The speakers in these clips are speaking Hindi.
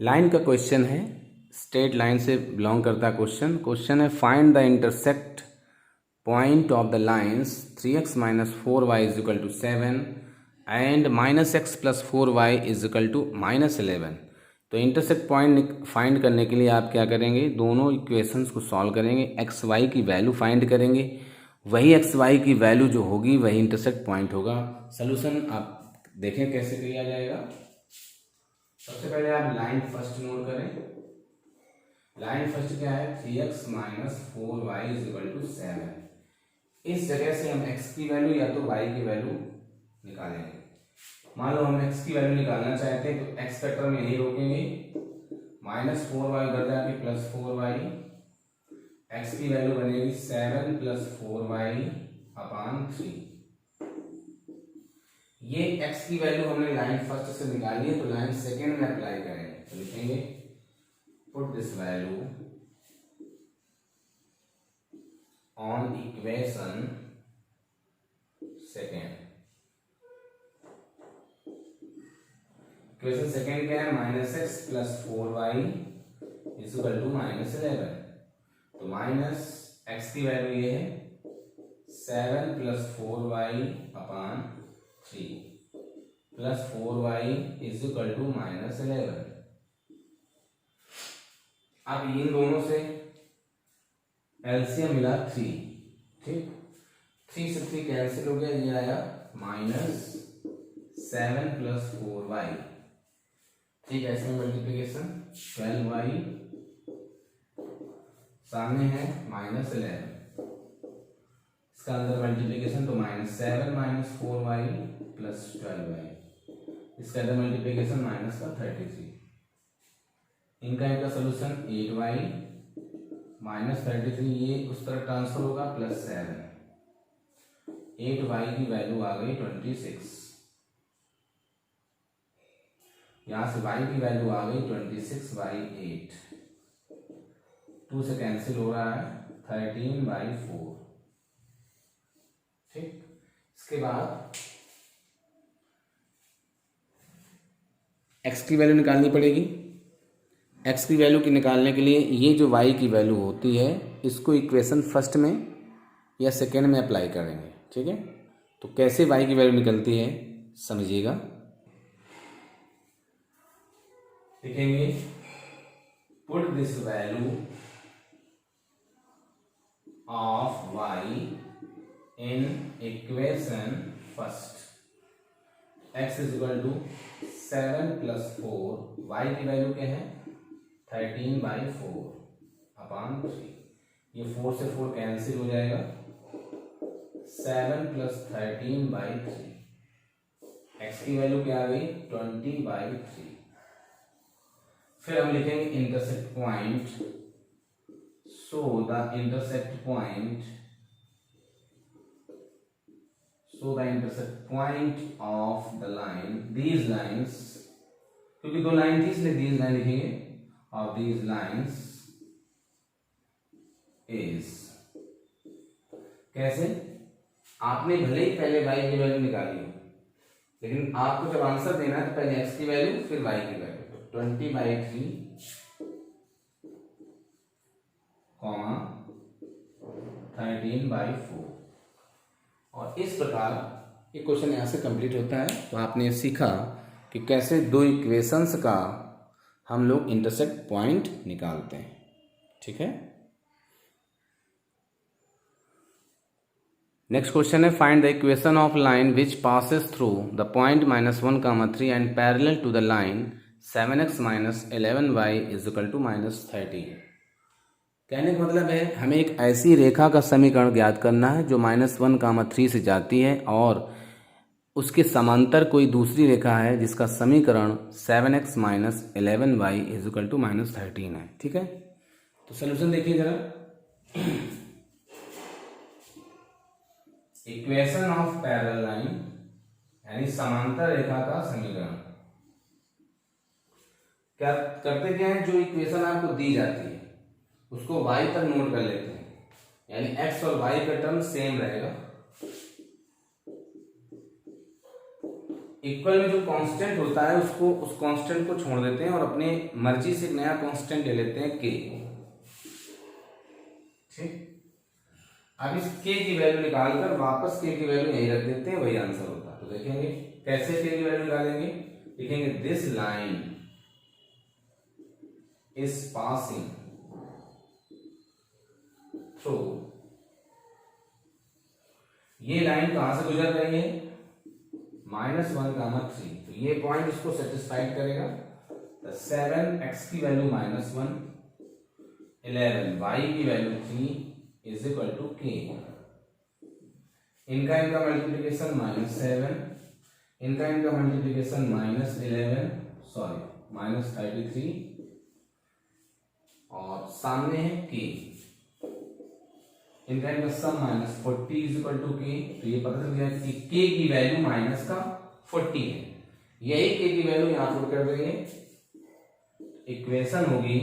लाइन का क्वेश्चन है, स्ट्रेट लाइन से बिलोंग करता है क्वेश्चन। क्वेश्चन है find the intersect point of the lines 3x minus 4y is equal to 7 and -x plus 4y is equal to -11। तो इंटरसेक्ट पॉइंट फाइंड करने के लिए आप क्या करेंगे, दोनों इक्वेशंस को सॉल्व करेंगे, एक्स वाई की वैल्यू फाइंड करेंगे, वही एक्स वाई की वैल्यू जो होगी वही इंटरसेक्ट पॉइंट होगा। सोल्यूशन आप देखें कैसे किया जाएगा। सबसे पहले आप लाइन फर्स्ट नोट करें। लाइन फर्स्ट क्या है, 3x minus 4y is equal to 7। इस जगह से हम x की वैल्यू या तो y की वैल्यू निकालेंगे। मान लो हम x की वैल्यू निकालना चाहते हैं तो x फैक्टर में यही रोकेंगे, -4y उधर जाके +4y, x की वैल्यू बनेगी 7 + 4y अपॉन 3। ये x की वैल्यू हमने लाइन फर्स्ट से निकाली है तो लाइन सेकेंड में अप्लाई करेंगे। तो लिखेंगे put this value on equation second. Equation second क्या है, -x plus 4y is equal to -11। तो माइनस x की वैल्यू ये है 7 + 4y upon 3 plus 4y is equal to -11। अब इन दोनों से एलसीएम मिला 3, ठीक, 3 से 3 कैंसिल हो गया, ये आया -7 + 4y, ठीक है। इसमें मल्टीप्लीकेशन 12y, सामने है -11, इसका अंदर मल्टीप्लीकेशन तो -7 - 4y + 12y, इसका अंदर मल्टीप्लीकेशन माइनस का 33। इनका सोल्यूशन 8y -33, ये उस तरफ ट्रांसफर होगा +7, 8y की वैल्यू आ गई 26। यहां से y की वैल्यू आ गई 26/8, 2 से कैंसिल हो रहा है 13/4, ठीक। इसके बाद x की वैल्यू निकालनी पड़ेगी। x की वैल्यू की निकालने के लिए ये जो y की वैल्यू होती है इसको इक्वेशन फर्स्ट में या सेकेंड में अप्लाई करेंगे, ठीक है। तो कैसे y की वैल्यू निकलती है समझिएगा। लिखेंगे put this value of y in equation first. x is equal to 7 + 4, y की वैल्यू क्या है 13/4 अपॉन 3, ये 4 से 4 कैंसिल हो जाएगा, 7 + 13/3, x की वैल्यू क्या आ गई 20/3। फिर हम लिखेंगे intersect point, so the intersect point of the line, these lines, क्योंकि दो लाइन थी इसलिए दीज लाइन लिखेंगे, ऑफ दीज लाइन्स इज। कैसे, आपने भले ही पहले y की वैल्यू निकाली हो, लेकिन आपको जब आंसर देना है तो पहले x की वैल्यू फिर y की वैल्यू। तो 20/3 13/4, और इस प्रकार ये क्वेश्चन यहाँ से कंप्लीट होता है। तो आपने सीखा कि कैसे दो इक्वेशंस का हम लोग इंटरसेक्ट पॉइंट निकालते हैं, ठीक है। नेक्स्ट क्वेश्चन है find the equation of line which passes through the point -1, 3 and parallel to the line 7x - 11y is equal to -13। कहने का मतलब है हमें एक ऐसी रेखा का समीकरण ज्ञात करना है जो -1, 3 से जाती है और उसके समांतर कोई दूसरी रेखा है जिसका समीकरण 7x - 11y is equal to -13 है, ठीक है। तो सोल्यूशन देखिए जरा। इक्वेशन ऑफ पैरेलल लाइन यानी समांतर रेखा का समीकरण। क्या करते क्या है, जो इक्वेशन आपको दी जाती है उसको y पर नोट कर लेते हैं, यानी x और y का टर्म सेम रहेगा। इक्वल में जो कांस्टेंट होता है उसको उस कांस्टेंट को छोड़ देते हैं और अपने मर्जी से एक नया कांस्टेंट ले लेते हैं के। ठीक, अब इस के की वैल्यू निकालकर वापस के की वैल्यू यही रख देते हैं, वही आंसर होता है। तो देखेंगे कैसे के की वैल्यू निकालेंगे। लिखेंगे this line is passing through, ये लाइन कहां से गुजर रही है, -1, 3, तो ये पॉइंट इसको सेटिस्फाइड करेगा। 7x की वैल्यू -1, 11y की value 3 is equal to k। इनका मल्टीप्लीकेशन -7, इनका मल्टीप्लीकेशन -11, सॉरी -33, और सामने है k। इनका सम -40 इज इक्वल टू k। तो ये पता चल गया कि k की वैल्यू -40 है। यही k की वैल्यू यहां पुट कर देंगे, इक्वेशन होगी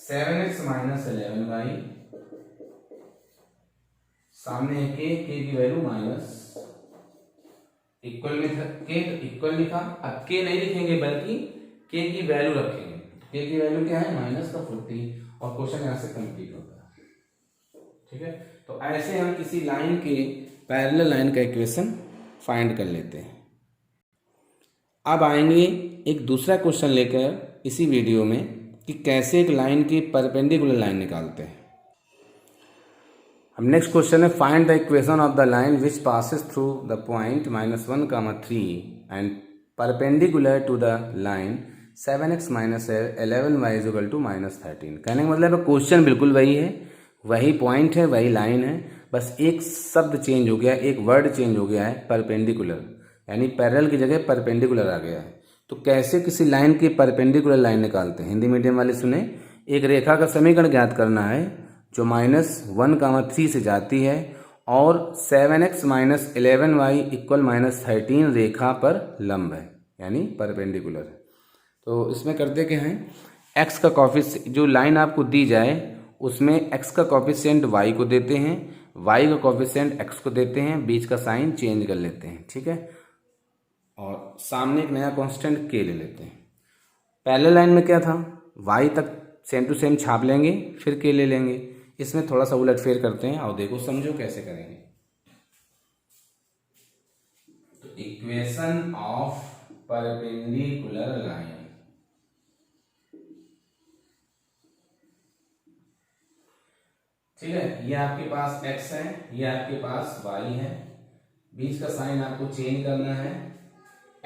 7x - 11y, सामने है k की वैल्यू इक्वल में k तो इक्वल लिखा, अब k नहीं लिखेंगे बल्कि k की वैल्यू रखेंगे। k की वैल्यू क्या है -40, और क्वेश्चन यहां से कंप्लीट होता है। ठीक है, तो ऐसे हम किसी लाइन के पैरेलल लाइन का इक्वेशन फाइंड कर लेते हैं। अब आएंगे एक दूसरा क्वेश्चन लेकर इसी वीडियो में कि कैसे एक लाइन की परपेंडिकुलर लाइन निकालते हैं। हम नेक्स्ट क्वेश्चन है find the equation of the line which passes through the point -1, 3 and perpendicular to the line 7x - 11y is equal to -13। कहने का मतलब क्वेश्चन बिल्कुल वही है, वही पॉइंट है, वही लाइन है, बस एक शब्द चेंज हो गया, एक वर्ड चेंज हो गया है, परपेंडिकुलर, यानी पैरेलल की जगह परपेंडिकुलर आ गया है। तो कैसे किसी लाइन की परपेंडिकुलर लाइन निकालते हैं, हिंदी मीडियम वाले सुने। एक रेखा का समीकरण ज्ञात करना है जो -1, 3 से जाती है और 7x - 11y इक्वल -13 रेखा पर लंब है, यानी परपेंडिकुलर। तो इसमें करते क्या हैं, x का कॉफिशिएंट, जो लाइन आपको दी जाए उसमें x का कॉफिशिएंट y को देते हैं, y का कॉफिशिएंट x को देते हैं, बीच का साइन चेंज कर लेते हैं। ठीक है, और सामने एक नया कांस्टेंट k ले लेते हैं। पहले लाइन में क्या था, y तक सेम टू सेम छाप लेंगे, फिर k ले लेंगे। इसमें थोड़ा सा उलटफेर करते हैं, और देखो समझो कैसे करेंगे। तो इक्वेशन ऑफ परपेंडिकुलर लाइन, ठीक है, ये आपके पास x है, ये आपके पास y है, बीच का साइन आपको चेंज करना है।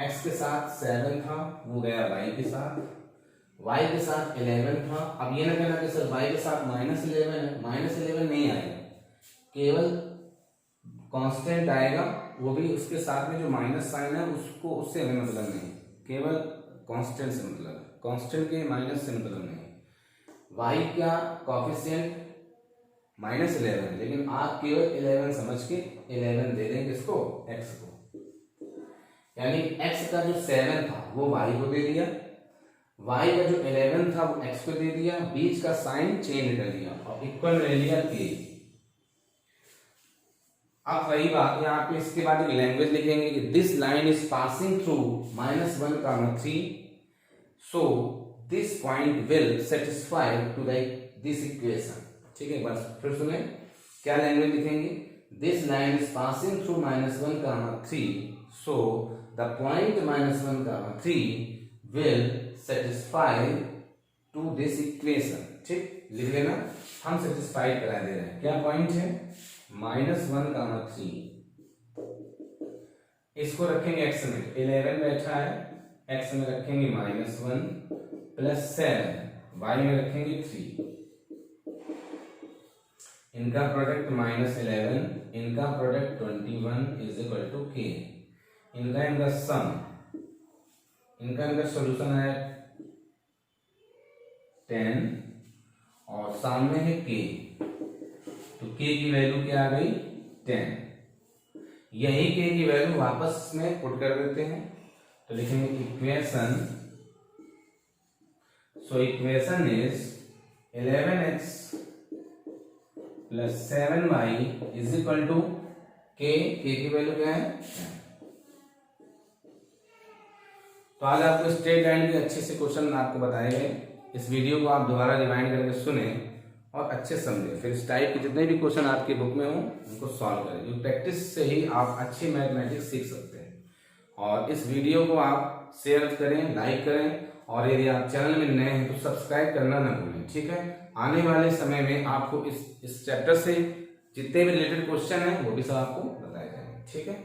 x के साथ 7 था, वो गया y के साथ, y के साथ 11 था। अब ये ना कहना कि सर y के साथ -11 है, -11 नहीं आएगा, केवल कांस्टेंट आएगा, वो भी उसके साथ में जो माइनस साइन है उसको, उससे हमें मतलब नहीं, केवल कांस्टेंट से मतलब है, कांस्टेंट के माइनस से मतलब नहीं। y का कॉफिशिएंट -11, लेकिन आप केवल 11 समझ के 11 दे देंगे किसको, x को, यानी x का जो 7 था वो y को दे दिया, y का जो 11 था वो x को दे दिया, बीच का साइन चेंज कर दिया और इक्वल ले लिया k। अब वही बात यहाँ पे इसके बाद एक लैंग्वेज लिखेंगे कि this line is passing through -1, 3, so this point will satisfy to this equation. ठीक है, बस फिर सुने क्या लैंग्वेज लिखेंगे, this line is passing through -1, 3, so the point -1, 3 will satisfy to this equation. ठीक, लिख लेना, हम सेटिस्फाइड करा दे रहे हैं। क्या पॉइंट है, -1, 3, इसको रखेंगे x में, 11 बैठा है, x में रखेंगे -1 + 7, y में रखेंगे 3, इनका प्रोडक्ट -11, इनका product 21 is equal to k, इनका सम, इनका सॉल्यूशन है 10 और सामने है k, तो k की वैल्यू क्या आ गई 10। यही k की वैल्यू वापस में पुट कर देते हैं, तो लिखेंगे equation, so equation is 11x + 7y is equal to k, की वैल्यू क्या है, तो आज आपको स्ट्रेट लाइन के अच्छे से क्वेश्चन आपको बताए गए। इस वीडियो को आप दोबारा रिवाइंड करके सुने और अच्छे समझे, फिर इस टाइप के जितने भी क्वेश्चन आपकी बुक में हो उनको सॉल्व करें। जो प्रैक्टिस से ही आप अच्छी मैथमेटिक्स सीख सकते हैं। और इस वीडियो को आप शेयर करें, लाइक करें, और यदि आप चैनल में नए हैं तो सब्सक्राइब करना ना भूलें, ठीक है। आने वाले समय में आपको इस चैप्टर से जितने भी रिलेटेड क्वेश्चन हैं वो भी सब आपको बताए जाएंगे, ठीक है।